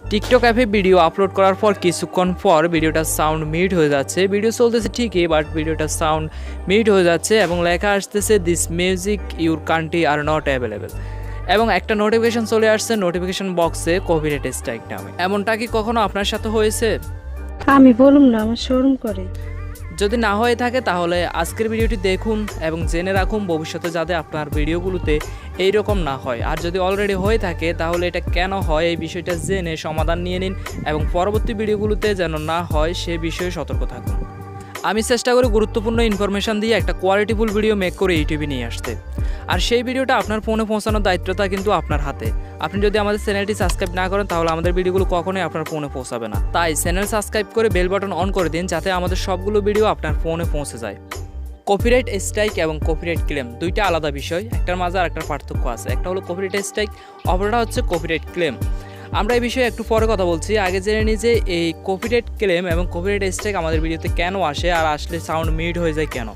TikTok অ্যাপে video upload করার পর কিছুক্ষণ পর ভিডিওটার সাউন্ড মিউট হয়ে যাচ্ছে। ভিডিও চলতেছে ঠিকই, বাট ভিডিওটার সাউন্ড মিউট হয়ে যাচ্ছে এবং লেখা আসতেছে this music your country are not available, এবং একটা নোটিফিকেশন চলে আসছে নোটিফিকেশন বক্সে কপিরাইট স্ট্রাইক নামে। এমনটা কি কখনো আপনার সাথে হয়েছে? আমি বলুম না, আমার শরম করে। যদি না হয়ে থাকে তাহলে আজকের ভিডিওটি দেখুন এবং জেনে রাখুন ভবিষ্যতে যাতে আপনার ভিডিওগুলোতে এইরকম না হয়। আর যদি অলরেডি হয়ে থাকে তাহলে এটা কেন হয় এই বিষয়টা জেনে সমাধান নিয়ে নিন এবং পরবর্তী ভিডিওগুলোতে যেন না হয় সে বিষয়ে সতর্ক থাকুন। আমি চেষ্টা করি গুরুত্বপূর্ণ ইনফরমেশান দিয়ে একটা কোয়ালিটিফুল ভিডিও মেক করে ইউটিউবে নিয়ে আসতে, আর সেই ভিডিওটা আপনার ফোনে পৌঁছানোর দায়িত্বটা কিন্তু আপনার হাতে। আপনি যদি আমাদের চ্যানেলটি সাবস্ক্রাইব না করেন তাহলে আমাদের ভিডিওগুলো কখনোই আপনার ফোনে পৌঁছাবে না। তাই চ্যানেল সাবস্ক্রাইব করে বেল বাটন অন করে দিন যাতে আমাদের সবগুলো ভিডিও আপনার ফোনে পৌঁছে যায়। কপিরাইট স্ট্রাইক এবং কপিরাইট ক্লেম দুইটা আলাদা বিষয়, একটার মাঝে আর একটার পার্থক্য আছে। একটা হলো কপিরাইট স্ট্রাইক, অপরটা হচ্ছে কপিরাইট ক্লেম। আমরা এই বিষয়ে একটু পরে কথা বলছি, আগে জেনে নিই যে এই কপিরাইট ক্লেম এবং কপিরাইট স্ট্রাইক আমাদের ভিডিওতে কেন আসে আর আসলে সাউন্ড মিউট হয়ে যায় কেন।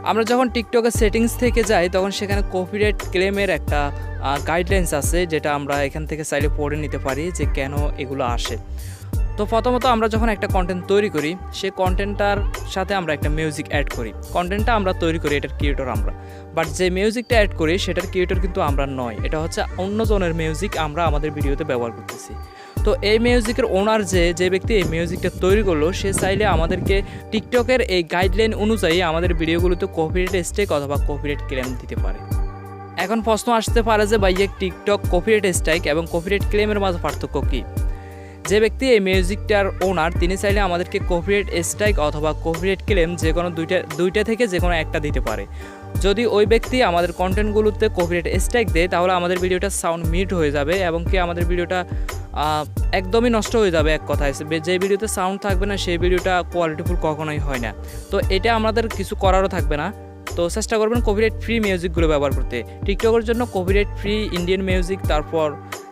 আমরা যখন টিকটকের সেটিংস থেকে যাই তখন সেখানে কপিরাইট ক্লেমের একটা গাইডলাইন্স আছে, যেটা আমরা এখান থেকে চাইলে পড়ে নিতে পারি যে কেন এগুলো আসে। তো প্রথমত আমরা যখন একটা কন্টেন্ট তৈরি করি সেই কন্টেন্টটার সাথে আমরা একটা মিউজিক অ্যাড করি। কন্টেন্টটা আমরা তৈরি করি, এটার ক্রিয়েটর আমরা, বাট যে মিউজিকটা অ্যাড করি সেটার ক্রিয়েটর কিন্তু আমরা নয়, এটা হচ্ছে অন্যজনের মিউজিক আমরা আমাদের ভিডিওতে ব্যবহার করতেছি। তো এই মিউজিকের ওনার যে ব্যক্তি এই মিউজিকটা তৈরি করলো সে চাইলে আমাদেরকে টিকটকের এই গাইডলাইন অনুযায়ী আমাদের ভিডিওগুলোতে কপিরাইট স্ট্রাইক অথবা কপিরাইট ক্লেম দিতে পারে। এখন প্রশ্ন আসতে পারে যে ভাই টিকটক কপিরাইট স্ট্রাইক এবং কপিরাইট ক্লেমের মাঝে পার্থক্য কী? যে ব্যক্তি এই মিউজিকটার ওনার তিনি চাইলে আমাদেরকে কপিরাইট স্ট্রাইক অথবা কপিরাইট ক্লেম যে কোনো দুইটা থেকে যে কোনো একটা দিতে পারে। যদি ওই ব্যক্তি আমাদের কন্টেন্টগুলোতে কপিরাইট স্ট্রাইক দেয় তাহলে আমাদের ভিডিওটা সাউন্ড মিউট হয়ে যাবে এবং কি আমাদের ভিডিওটা একদমই নষ্ট হয়ে যাবে। এক কথায় যে ভিডিওতে সাউন্ড থাকবে না সেই ভিডিওটা কোয়ালিটিফুল কখনোই হয় না। তো এটা আমাদের কিছু করারও থাকবে না। তো চেষ্টা করবেন কপিরাইট ফ্রি মিউজিকগুলো ব্যবহার করতে। টিকটকের জন্য কপিরাইট ফ্রি ইন্ডিয়ান মিউজিক, তারপর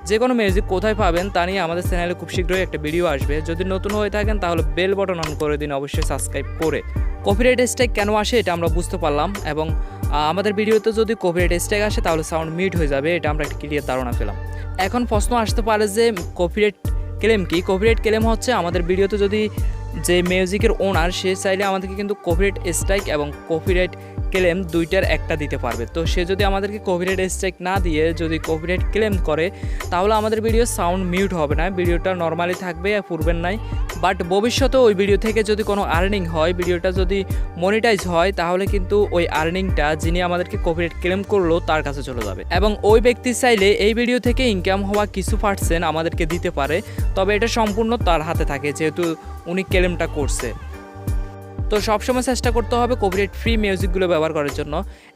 যে কোনো মিউজিক কোথায় পাবেন তা নিয়ে আমাদের চ্যানেলে খুব শীঘ্রই একটা ভিডিও আসবে। যদি নতুন হয়ে থাকেন তাহলে বেল বাটন অন করে দিন, অবশ্যই সাবস্ক্রাইব করে। কপিরাইট স্ট্রাইক কেন আসে এটা আমরা বুঝতে পারলাম, এবং আমাদের ভিডিওতে যদি কপিরাইট স্ট্রাইক আসে তাহলে সাউন্ড মিউট হয়ে যাবে, এটা আমরা একটা ক্লিয়ার ধারণা পেলাম। এখন প্রশ্ন আসতে পারে যে কপিরাইট ক্লেম কি? কপিরাইট ক্লেম হচ্ছে আমাদের ভিডিওতে যদি যে মিউজিকের ওনার সে চাইলে আমাদেরকে কিন্তু কপিরাইট স্ট্রাইক এবং কপিরাইট ক্লেম দুইটার একটা দিতে পারবে। তো সে যদি আমাদেরকে কপিরাইট স্ট্রাইক না দিয়ে যদি কপিরাইট ক্লেম করে তাহলে আমাদের ভিডিও সাউন্ড মিউট হবে না, ভিডিওটা নর্মালি থাকবে পূর্বের নাই। বাট ভবিষ্যতে ওই ভিডিও থেকে যদি কোনো আর্নিং হয়, ভিডিওটা যদি মনিটাইজ হয় তাহলে কিন্তু ওই আর্নিংটা যিনি আমাদেরকে কপিরাইট ক্লেম করলো তার কাছে চলে যাবে, এবং ওই ব্যক্তি চাইলে এই ভিডিও থেকে ইনকাম হওয়া কিছু পার্সেন্ট আমাদেরকে দিতে পারে, তবে এটা সম্পূর্ণ তার হাতে থাকে যেহেতু উনি ক্লেমটা করছে। তো সবসময় চেষ্টা করতে হবে কপিরাইট ফ্রি মিউজিকগুলো ব্যবহার করার জন্য।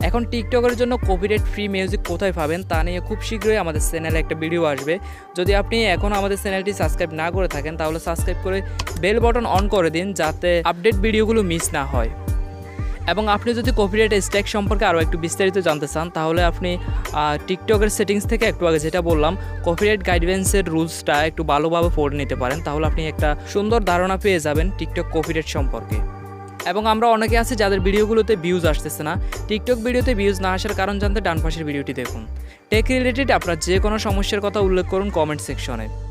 এখন টিকটকের জন্য কপিরাইট ফ্রি মিউজিক কোথায় পাবেন তা নিয়ে খুব শীঘ্রই আমাদের চ্যানেলে একটা ভিডিও আসবে। যদি আপনি এখন আমাদের চ্যানেলটি সাবস্ক্রাইব না করে থাকেন তাহলে সাবস্ক্রাইব করে বেল বাটন অন করে দিন যাতে আপডেট ভিডিওগুলো মিস না হয়। এবং আপনি যদি কপিরাইট স্ট্রাইক সম্পর্কে আরও একটু বিস্তারিত জানতে চান তাহলে আপনি টিকটকের সেটিংস থেকে একটু আগে যেটা বললাম কপিরাইট গাইডলাইন্সের রুলসটা একটু ভালোভাবে পড়ে নিতে পারেন, তাহলে আপনি একটা সুন্দর ধারণা পেয়ে যাবেন টিকটক কপিরাইট সম্পর্কে। এবং আমরা অনেকে আছি যাদের ভিডিওগুলোতে ভিউজ আসতেছে না। টিকটক ভিডিওতে ভিউজ না আসার কারণ জানতে ডান পাশের ভিডিওটি দেখুন। টেক রিলেটেড আপনার যে কোনো সমস্যার কথা উল্লেখ করুন কমেন্ট সেকশনে।